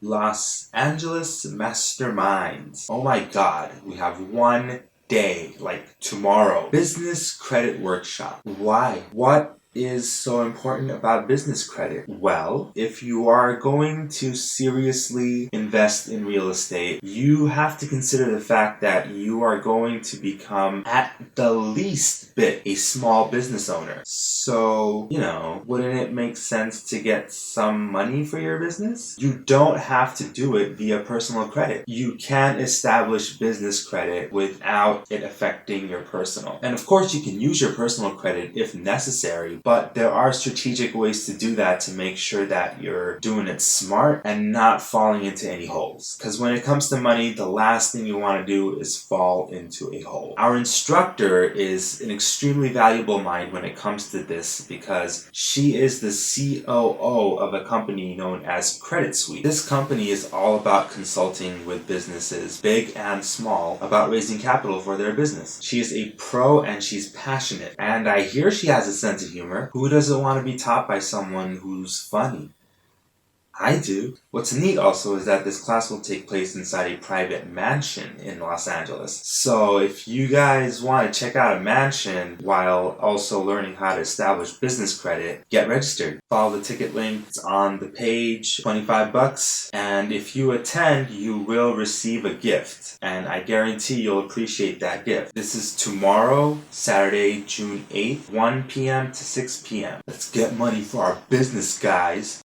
Los Angeles Masterminds. Oh my god, we have one day, like tomorrow. Business credit workshop. Why? What is so important about business credit? Well, if you are going to seriously invest in real estate, you have to consider the fact that you are going to become, at the least bit, a small business owner. So, wouldn't it make sense to get some money for your business? You don't have to do it via personal credit. You can establish business credit without it affecting your personal. And of course, you can use your personal credit if necessary, but there are strategic ways to do that to make sure that you're doing it smart and not falling into any holes. Because when it comes to money, the last thing you want to do is fall into a hole. Our instructor is an extremely valuable mind when it comes to this because she is the COO of a company known as Credit Suite. This company is all about consulting with businesses, big and small, about raising capital for their business. She is a pro and she's passionate. And I hear she has a sense of humor. Who doesn't want to be taught by someone who's funny? I do. What's neat also is that this class will take place inside a private mansion in Los Angeles. So if you guys want to check out a mansion while also learning how to establish business credit, get registered. Follow the ticket links on the page, $25. And if you attend, you will receive a gift. And I guarantee you'll appreciate that gift. This is tomorrow, Saturday, June 8th, 1 p.m. to 6 p.m. Let's get money for our business, guys.